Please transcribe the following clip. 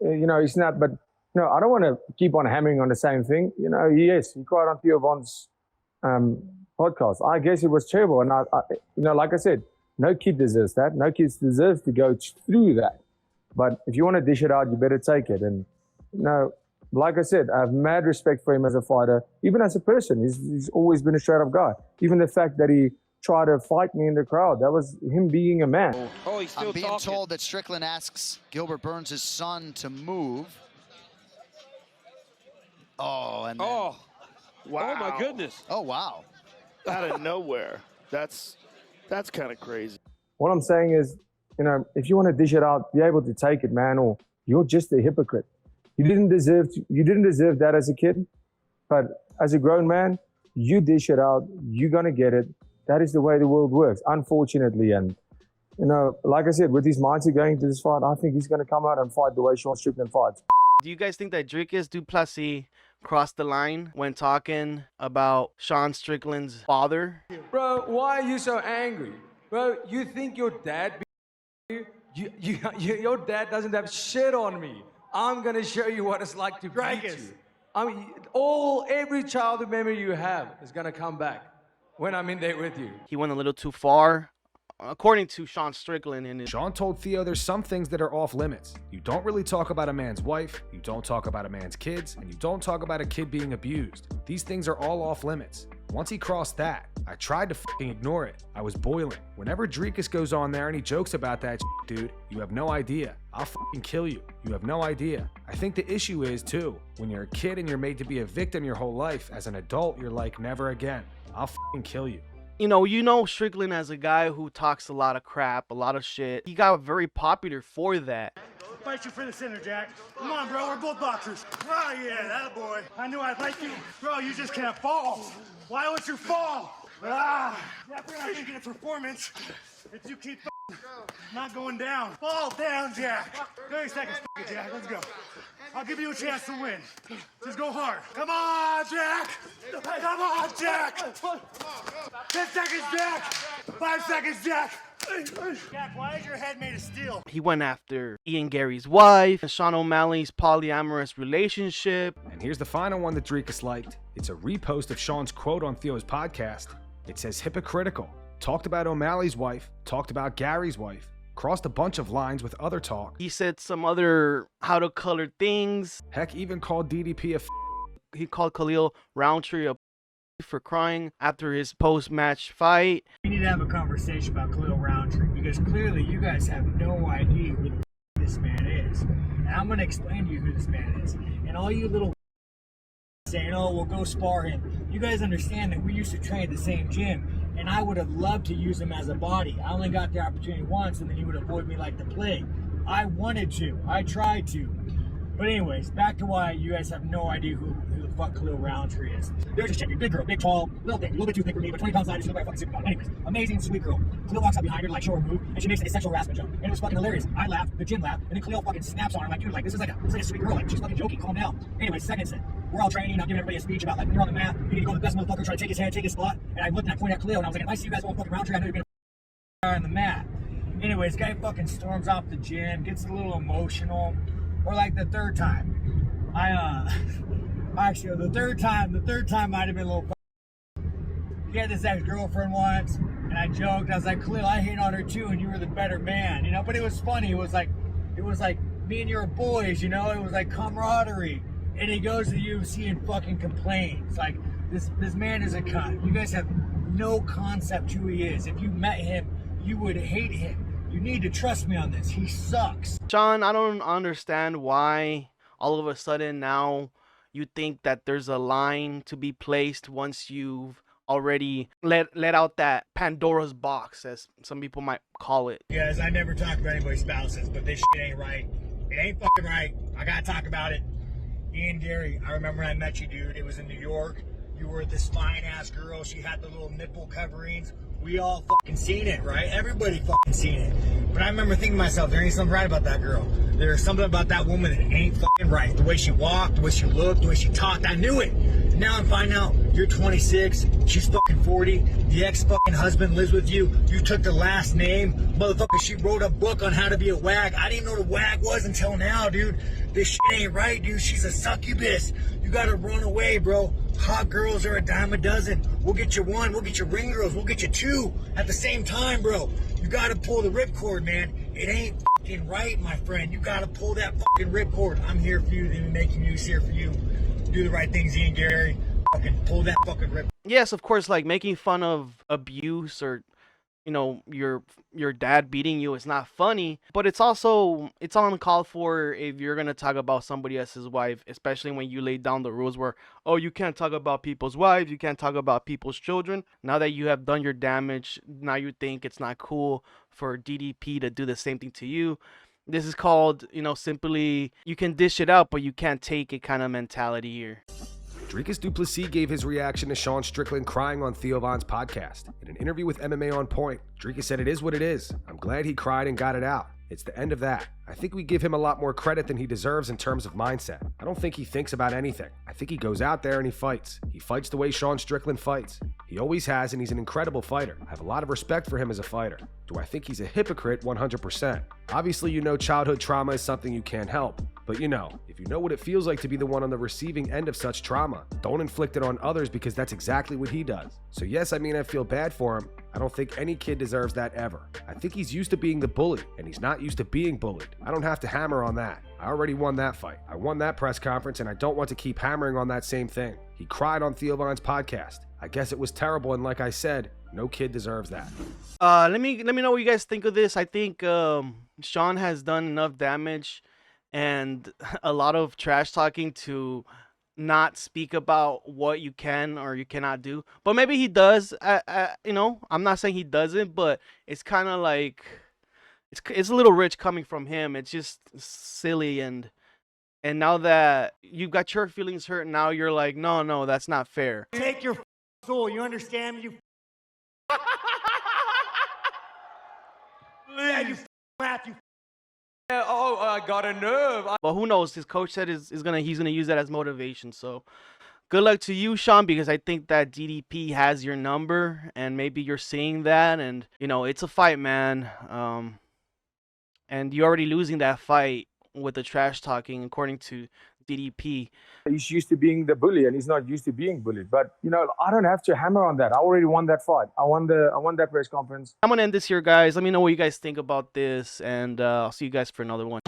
he snapped. But I don't want to keep on hammering on the same thing. Yes, he cried on Theo Von's podcast. I guess it was terrible, and I like I said, no kid deserves that. No kid deserves to go through that. But if you want to dish it out, you better take it. And like I said, I have mad respect for him as a fighter, even as a person. He's always been a straight-up guy. Even the fact that he tried to fight me in the crowd, that was him being a man. Oh, he's still I'm being talking. told that Strickland asks Gilbert Burns' son to move. Oh, and then, Oh, Wow. oh my goodness. oh wow. Out of nowhere. That's kind of crazy. What I'm saying is, if you want to dish it out, be able to take it, man, or you're just a hypocrite. You didn't deserve that as a kid, but as a grown man, you dish it out, you're going to get it. That is the way the world works, unfortunately. And, like I said, with his mindset going into this fight, I think he's going to come out and fight the way Sean Strickland fights. Do you guys think that Dricus du Plessis crossed the line when talking about Sean Strickland's father? Bro, why are you so angry? Bro, you think your dad your dad doesn't have shit on me. I'm gonna show you what it's like to beat you. I mean, every childhood memory you have is gonna come back when I'm in there with you. He went a little too far, according to Sean Strickland. In his Sean told Theo there's some things that are off limits. You don't really talk about a man's wife, you don't talk about a man's kids, and you don't talk about a kid being abused. These things are all off limits. Once he crossed that, I tried to fucking ignore it. I was boiling. Whenever Dricus goes on there and he jokes about that shit, dude, you have no idea. I'll fucking kill you. You have no idea. I think the issue is, too, when you're a kid and you're made to be a victim your whole life, as an adult, you're like, never again. I'll fucking kill you. You know Strickland as a guy who talks a lot of crap, a lot of shit. He got very popular for that. Fight you for the center, Jack. Come on, bro. We're both boxers. Oh, yeah, that boy. I knew I'd like you. Bro, you just can't fall. Why would you fall? Ah, we're not making a performance if you keep not going down. Fall down, Jack. 30 seconds, Jack. Let's go. I'll give you a chance to win. Just go hard. Come on, Jack. Come on, Jack. 10 seconds, Jack. 5 seconds, Jack. Jack, why is your head made of steel? He went after Ian Gary's wife, and Sean O'Malley's polyamorous relationship. And here's the final one that Dricus liked. It's a repost of Sean's quote on Theo's podcast. It says, hypocritical. Talked about O'Malley's wife, talked about Gary's wife, crossed a bunch of lines with other talk. He said some other how to color things. Heck, even called DDP He called Khalil Roundtree a for crying after his post-match fight. We need to have a conversation about Khalil Roundtree because clearly you guys have no idea who this man is. And I'm going to explain to you who this man is. And all you little saying, oh, we'll go spar him. You guys understand that we used to train at the same gym, and I would have loved to use him as a body. I only got the opportunity once, and then he would avoid me like the plague. I wanted to. I tried to. But anyways, back to why you guys have no idea who the fuck Khalil Roundtree is. There's just chick, big girl, big tall, little thing, a little bit too thick for me, but 20 pounds lighter, she's like a fucking supermodel. Anyways, amazing, sweet girl. Khalil walks out behind her to like show her move, and she makes a sexual harassment joke. And it was fucking hilarious. I laughed, the gym laughed, and then Khalil fucking snaps on her like, dude, like this is like a sweet girl, like she's fucking joking, calm down. Anyways, second set. We're all training, I'm giving everybody a speech about like when you're on the mat, you need to go to the best motherfucker, try to take his head, take his spot. And I looked and I pointed at Khalil and I was like, if I see you guys going fucking Roundtree, I know you're gonna on the mat. Anyways, guy fucking storms off the gym, gets a little emotional. Or like the third time. Actually, the third time might have been a little. He had this ex-girlfriend once, and I joked. I was like, Khalil, I hate on her too, and you were the better man, you know. But it was funny. It was like me and your boys, you know. It was like camaraderie. And he goes to the UFC and fucking complains. Like this man is a cunt. You guys have no concept who he is. If you met him, you would hate him. You need to trust me on this. He sucks. Sean, I don't understand why all of a sudden now you think that there's a line to be placed once you've already let out that Pandora's box, as some people might call it. Guys, I never talk about anybody's spouses, but this shit ain't right. It ain't fucking right. I gotta talk about it. Ian Gary, I remember when I met you, dude. It was in New York. You were this fine-ass girl. She had the little nipple coverings. We all fucking seen it, right? Everybody fucking seen it. But I remember thinking to myself, there ain't something right about that girl. There's something about that woman that ain't fucking right. The way she walked, the way she looked, the way she talked, I knew it. Now I'm finding out you're 26, she's fucking 40, the ex-fucking husband lives with you, you took the last name, motherfucker, she wrote a book on how to be a wag. I didn't know what a wag was until now, dude. This shit ain't right, dude. She's a succubus. You gotta run away, bro. Hot girls are a dime a dozen. We'll get you one, we'll get you ring girls, we'll get you two at the same time, bro. You gotta pull the ripcord, man. It ain't fucking right, my friend. You gotta pull that fucking ripcord. I'm here for you, and making news here for you. Do the right things, Ian Gary. Fucking pull that fucking rip. Yes, of course, like making fun of abuse or, you know, your dad beating you is not funny, but it's uncalled for if you're gonna talk about somebody else's wife, especially when you lay down the rules where, oh, you can't talk about people's wives, you can't talk about people's children. Now that you have done your damage, now you think it's not cool for DDP to do the same thing to you. This is called, you know, simply you can dish it out, but you can't take it kind of mentality here. Dricus du Plessis gave his reaction to Sean Strickland crying on Theo Von's podcast. In an interview with MMA On Point, Dricus said it is what it is. I'm glad he cried and got it out. It's the end of that. I think we give him a lot more credit than he deserves in terms of mindset. I don't think he thinks about anything. I think he goes out there and he fights. He fights the way Sean Strickland fights. He always has, and he's an incredible fighter. I have a lot of respect for him as a fighter. Do I think he's a hypocrite? 100%. Obviously, you know childhood trauma is something you can't help. But you know, if you know what it feels like to be the one on the receiving end of such trauma, don't inflict it on others because that's exactly what he does. So yes, I mean, I feel bad for him. I don't think any kid deserves that ever. I think he's used to being the bully, and he's not used to being bullied. I don't have to hammer on that. I already won that fight. I won that press conference, and I don't want to keep hammering on that same thing. He cried on Theo Von's podcast. I guess it was terrible, and like I said, no kid deserves that. Let me know what you guys think of this. I think Sean has done enough damage and a lot of trash talking to not speak about what you can or you cannot do. But maybe he does. You know, I'm not saying he doesn't, but it's kind of like it's a little rich coming from him. It's just silly, and now that you've got your feelings hurt, now you're like, no, that's not fair. Take your soul, you understand me? You yeah, you laugh, you Oh, I got a nerve. But who knows? His coach said he's gonna use that as motivation. So good luck to you, Sean, because I think that DDP has your number, and maybe you're seeing that, and you know it's a fight, man. And you're already losing that fight with the trash talking, according to DDP. He's used to being the bully, and he's not used to being bullied. But you know, I don't have to hammer on that. I already won that fight. I won that press conference. I'm gonna end this here, guys. Let me know what you guys think about this, and I'll see you guys for another one.